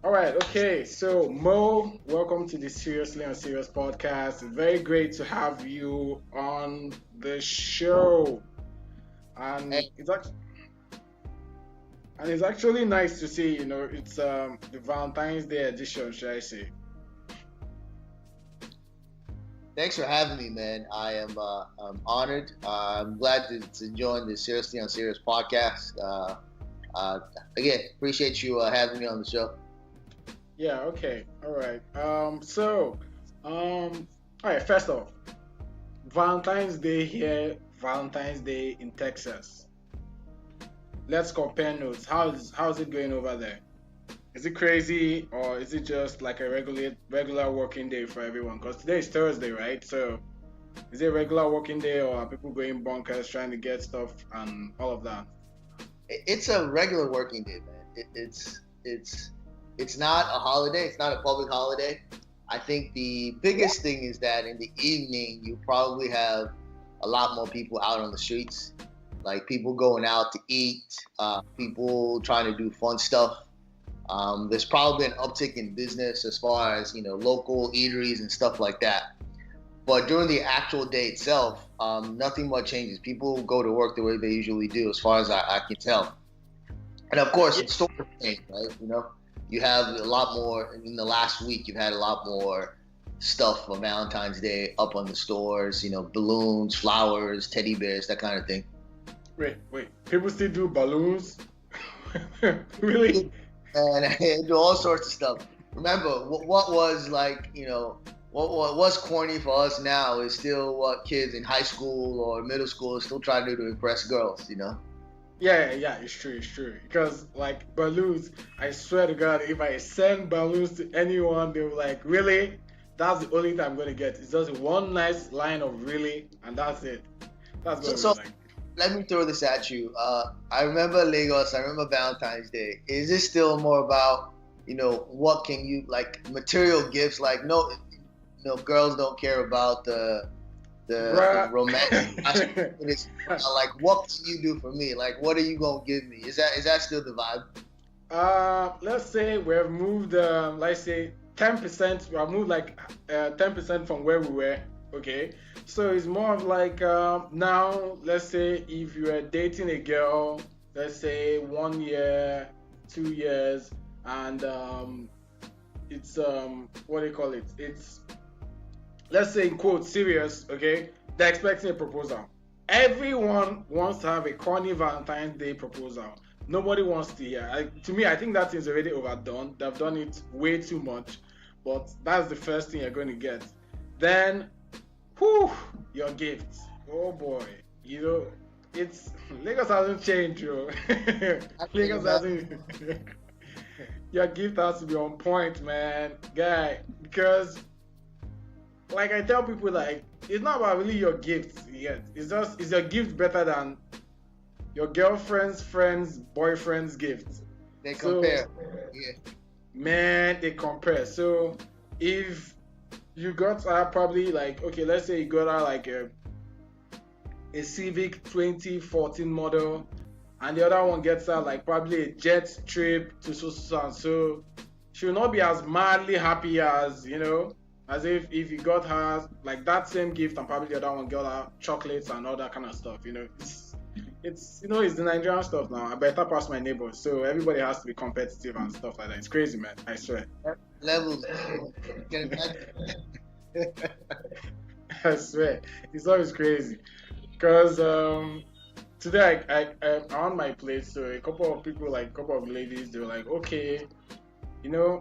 All right, okay. So, Mo, welcome to the Seriously Unserious Podcast. Very great to have you on the show. Hey, And it's actually nice to see, it's the Valentine's Day edition, should I say. thanks for having me, man. I'm honored. I'm glad to join the Seriously Unserious podcast. Uh, Again, appreciate you having me on the show. Yeah, okay. All right. All right, first off, Valentine's Day here, Valentine's Day in Texas. Let's compare notes. How's it going over there? Is it crazy or is it just like a regular working day for everyone? Because today is Thursday, right? So is it a regular working day or are people going bonkers trying to get stuff and all of that? It's a regular working day, man. It's not a holiday. It's not a public holiday. I think the biggest thing is that in the evening you probably have a lot more people out on the streets, like people going out to eat, people trying to do fun stuff. There's probably an uptick in business as far as local eateries and stuff like that. But during the actual day itself, nothing much changes. People go to work the way they usually do, as far as I can tell. And of course, Yeah, it's stores change, right? You have a lot more in the last week. You've had a lot more stuff for Valentine's Day up on the stores. Balloons, flowers, teddy bears, that kind of thing. wait. People still do balloons? Really? And do all sorts of stuff. Remember, what was like, what was corny for us now is still what kids in high school or middle school are still trying to do to impress girls. Yeah, it's true. Because like balloons, I swear to God, if I send balloons to anyone, they're like, really? That's the only thing I'm gonna get. It's just one nice line of really, and that's it. That's So, gonna so be like, let me throw this at you. I remember Lagos. I remember Valentine's Day. Is this still more about, what can you like material gifts? Like no, girls don't care about the bruh. romantic aspect. It's like, what can you do for me? Like, what are you gonna give me? Is that still the vibe? Let's say we've moved, let's say 10%. We have moved like 10% from where we were. Okay, so it's more of like now. Let's say if you are dating a girl, let's say 1 year, 2 years, and it's what do you call it? It's, let's say in quote serious. Okay, they're expecting a proposal. Everyone wants to have a corny Valentine's Day proposal. Nobody wants to hear. To me, I think that is already overdone. They've done it way too much. But that's the first thing you're going to get. Then, whew, your gift. Oh boy, it's Lagos hasn't changed, yo. I can Lagos imagine. hasn't. Your gift has to be on point, man, guy. Because like I tell people, like it's not about really your gifts yet. It's just, is your gift better than your girlfriend's friend's boyfriend's gift? They So compare. Yeah. man, they compare. So if you got her probably like, okay, let's say you got her like a Civic 2014 model, and the other one gets her like probably a jet trip to so and so, she will not be as madly happy as as if you got her like that same gift and probably the other one got her chocolates and all that kind of stuff. It's the Nigerian stuff now. I better pass my neighbors, so everybody has to be competitive and stuff like that. It's crazy, man. I swear. Levels. You can imagine. I swear. It's always crazy. Because today I'm on my plate, so a couple of people, like a couple of ladies, they were like, okay,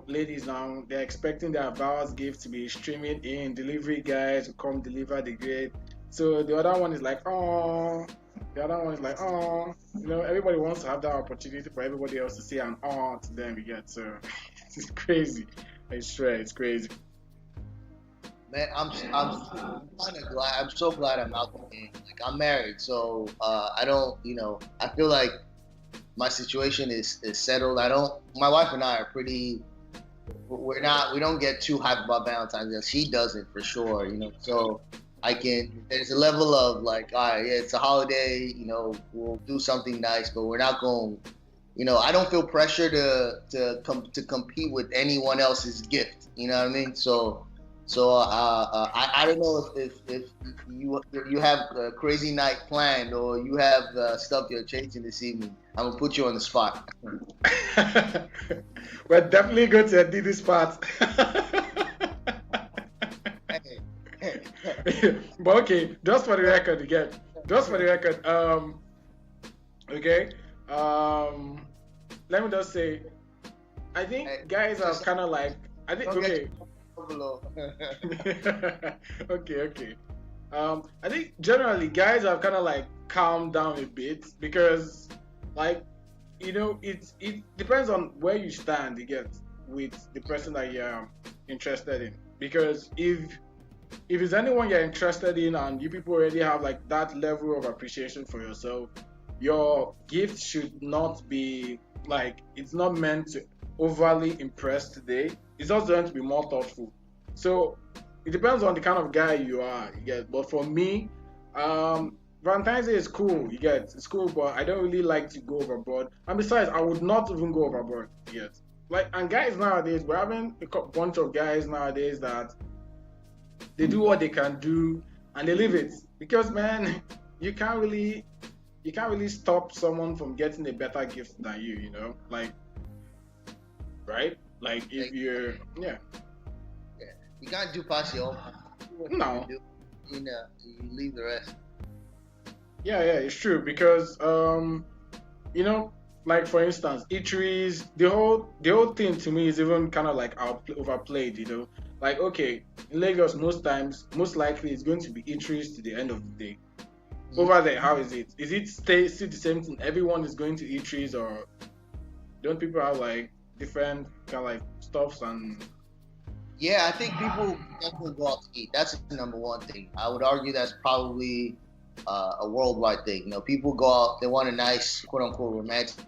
ladies now, they're expecting their vows gift to be streaming in, delivery guys to come deliver the grade. So the other one is like, oh, the other one is like, oh, everybody wants to have that opportunity for everybody else to say an oh to them, you get. So it's crazy. I swear, it's crazy. Man, I'm kind of glad. I'm so glad I'm out the game. Like, I'm married, so I don't. I feel like my situation is settled. I don't. My wife and I are pretty. We're not. We don't get too hyped about Valentine's Day. She doesn't for sure. So I can. There's a level of like, all right, yeah, it's a holiday. We'll do something nice, but we're not going I don't feel pressure to compete with anyone else's gift. You know what I mean? I don't know if you have a crazy night planned or you have stuff you're changing this evening. I'm gonna put you on the spot. We're definitely going to edit this part. But okay, just for the record again. Just for the record, okay. Let me just say, I think guys are kind of like, I think okay. Okay. I think generally guys have kind of like calmed down a bit because, like, it depends on where you stand. You get with the person that you're interested in. Because if it's anyone you're interested in and you people already have like that level of appreciation for yourself, your gift should not be like, it's not meant to overly impress today. It's just going to be more thoughtful. So it depends on the kind of guy you are. You get, but for me, Valentine's Day is cool. You get, it's cool, but I don't really like to go overboard. And besides, I would not even go overboard. You get, like, and guys nowadays, we're having a bunch of guys nowadays that they do what they can do and they leave it because, man, you can't really stop someone from getting a better gift than you. Like, right? Like if you're you can't do past your own. No. You leave the rest. Yeah, it's true because like for instance, eateries, the whole thing to me is even kind of like overplayed. Like, okay, in Lagos, most likely it's going to be eateries to the end of the day. Over there, how is it? Is it still the same thing? Everyone is going to eateries, or don't people have like different kind of like stuffs and? Yeah, I think people definitely go out to eat. That's the number one thing. I would argue that's probably a worldwide thing. People go out, they want a nice, quote unquote, romantic.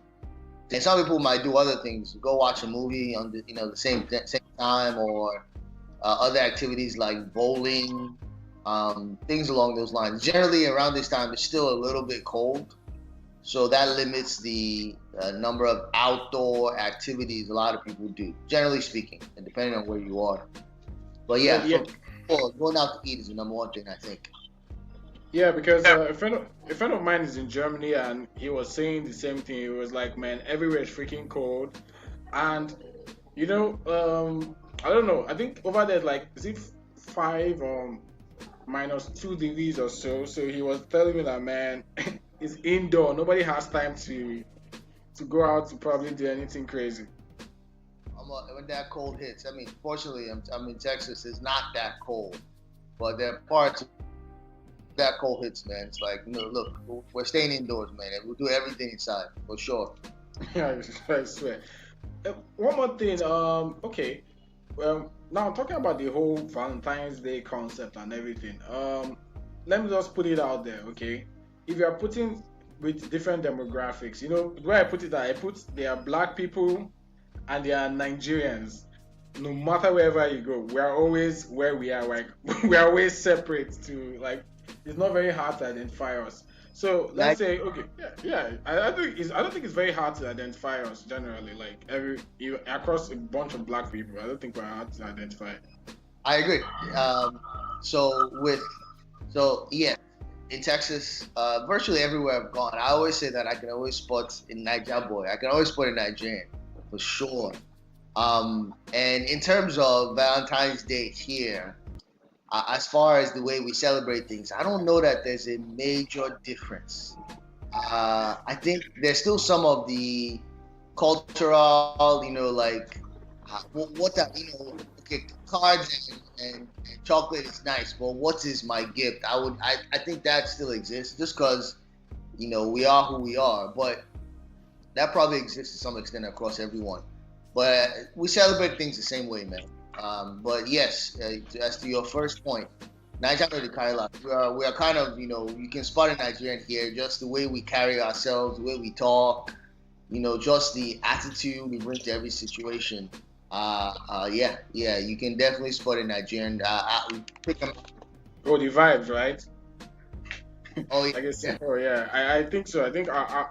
And some people might do other things, go watch a movie on the same time, or other activities like bowling, things along those lines. Generally, around this time, it's still a little bit cold, so that limits the number of outdoor activities a lot of people do, generally speaking, and depending on where you are. But yeah. Going out to eat is the number one thing, I think. Yeah, because a friend of mine is in Germany and he was saying the same thing. He was like, man, everywhere is freaking cold. And, I don't know. I think over there, like, is it 5 or -2 degrees or so? So he was telling me that, man, it's indoor. Nobody has time to go out to probably do anything crazy. When that cold hits, I mean, fortunately, I'm in Texas. It's not that cold. But there are parts that cold hits, man. It's like, look, we're staying indoors, man, and we'll do everything inside for sure. Yeah, I swear. One more thing. Okay. Now I'm talking about the whole Valentine's Day concept and everything. Let me just put it out there, okay? If you are putting with different demographics, the way I put it, there are black people and there are Nigerians. No matter wherever you go, we are always where we are. Like, we are always separate to, like, it's not very hard to identify us. So let's say, okay, yeah. I don't think it's very hard to identify us generally. Like across a bunch of black people, I don't think we're hard to identify. I agree. Yeah, in Texas, virtually everywhere I've gone, I always say that I can always spot a Niger boy. I can always spot a Nigerian for sure. And in terms of Valentine's Day here, as far as the way we celebrate things, I don't know that there's a major difference. I think there's still some of the cultural, like what that, okay, cards and chocolate is nice, but what is my gift? I think that still exists just because, we are who we are, but that probably exists to some extent across everyone. But we celebrate things the same way, man. But yes, as to your first point, Nigeria, we are kind of, you can spot a Nigerian here, just the way we carry ourselves, the way we talk, just the attitude we bring to every situation. Yeah, you can definitely spot a Nigerian. Pick them. Oh, the vibes, right? Oh Like it's, yeah. oh yeah, I think so. I think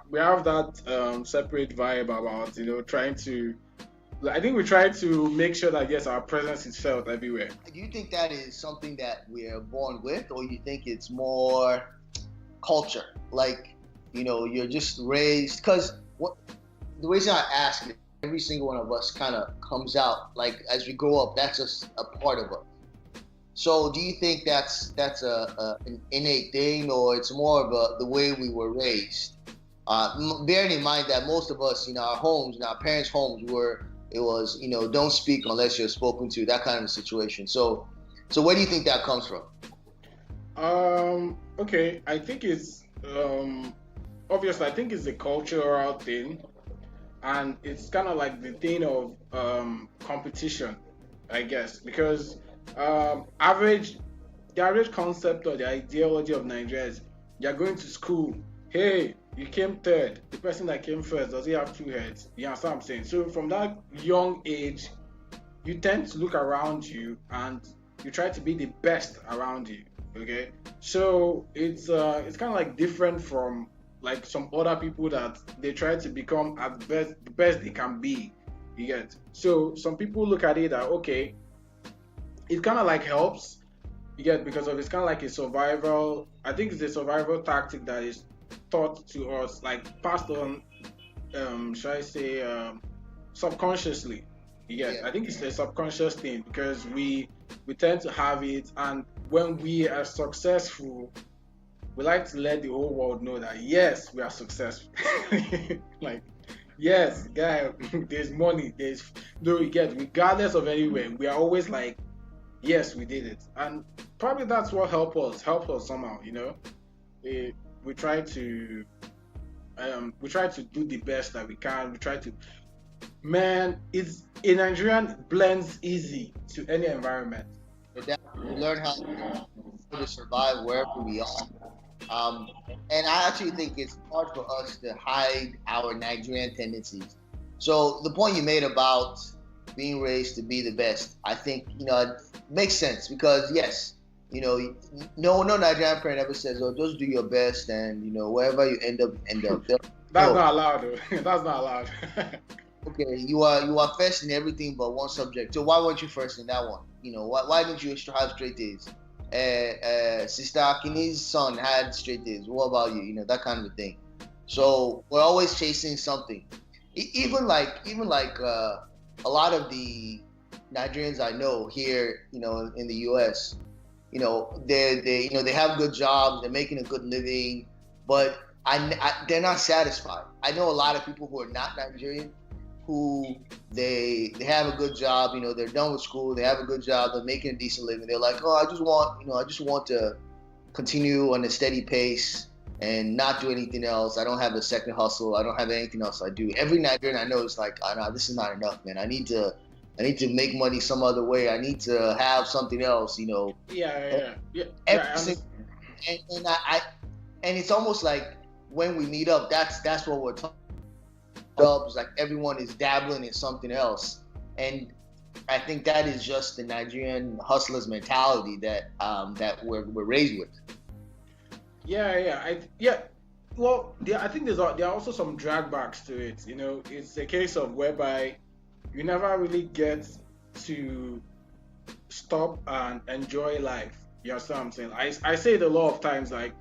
we have that separate vibe about trying to. I think we try to make sure that yes, our presence is felt everywhere. Do you think that is something that we're born with, or you think it's more culture? Like, you're just raised. Because what the reason I ask is every single one of us kind of comes out like as we grow up. That's just a part of us. So, do you think that's an innate thing, or it's more of the way we were raised? Bearing in mind that most of us, our homes, our parents' homes, it was, don't speak unless you're spoken to, that kind of situation. So where do you think that comes from? Okay, I think it's obviously I think it's a cultural thing, and it's kind of like the thing of competition, I guess, because average the average concept or the ideology of Nigeria is you're going to school. Hey, you came third. The person that came first, does he have two heads? You understand what I'm saying? So from that young age, you tend to look around you and you try to be the best around you. Okay, so it's kind of like different from like some other people that they try to become at the best they can be. You get, so some people look at it that okay, it kind of like helps. You get, because of it's kind of like a survival. I think it's a survival tactic that is taught to us, like passed on. Should I say subconsciously? You get, Yeah. I think it's a subconscious thing because we tend to have it, and when we are successful, we like to let the whole world know that yes, we are successful. Like yes, guy, there's money, there's no, you get, regardless of anywhere, we are always like yes, we did it, and probably that's what help us somehow. We try to we try to do the best that we can. We try to, man, it's a Nigerian blends easy to any environment. We learn how to survive wherever we are. Um, and I actually think it's hard for us to hide our Nigerian tendencies. So the point you made about being raised to be the best, I think it makes sense because yes, no Nigerian parent ever says, "Oh, just do your best," and wherever you end up, end up. That's No, not allowed though. That's not allowed. okay, you are first in everything but one subject. So why weren't you first in that one? Why didn't you have straight A's? Sister Akini's son had straight A's. What about you? That kind of thing. So we're always chasing something. Even like a lot of the Nigerians I know here, in the U.S., they have good jobs, they're making a good living, but they're not satisfied. I know a lot of people who are not Nigerian who they have a good job, they're done with school, they have a good job, they're making a decent living. They're like, oh, I just want to continue on a steady pace and not do anything else. I don't have a second hustle. I don't have anything else I do. Every Nigerian I know is like, oh, no, this is not enough, man. I need to make money some other way. I need to have something else, Yeah. Every single, and it's almost like when we meet up, that's what we're talking jobs, like everyone is dabbling in something else, and I think that is just the Nigerian hustlers mentality that we're raised with. Yeah. Well, I think there are also some dragbacks to it. It's a case of whereby you never really get to stop and enjoy life. You understand what I'm saying? I say it a lot of times, like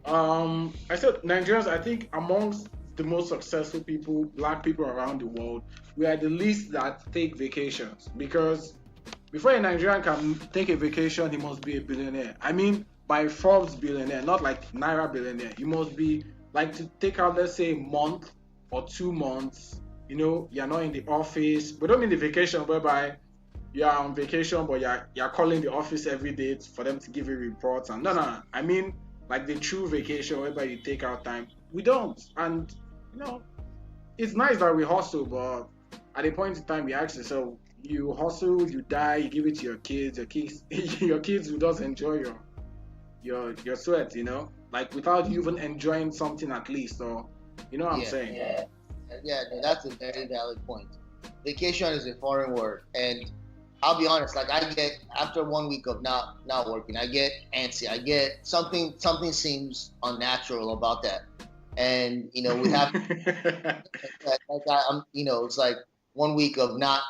I said Nigerians, I think amongst the most successful people, black people around the world, we are the least that take vacations, because before a Nigerian can take a vacation, he must be a billionaire. I mean, by Forbes billionaire, not like Naira billionaire. You must be like to take out, let's say, a month or 2 months. You're not in the office. We don't mean the vacation whereby you are on vacation, but you're calling the office every day for them to give you reports. And no. I mean, like the true vacation whereby you take out time. We don't. And it's nice that we hustle, but at a point in time, you ask yourself, you hustle, you die, you give it to your kids. Your kids will just enjoy your sweat, like without you even enjoying something at least, or what I'm saying. Yeah, no, that's a very valid point. Vacation is a foreign word, and I'll be honest. Like I get after 1 week of not working, I get antsy. I get something seems unnatural about that. And with having I'm it's like 1 week of not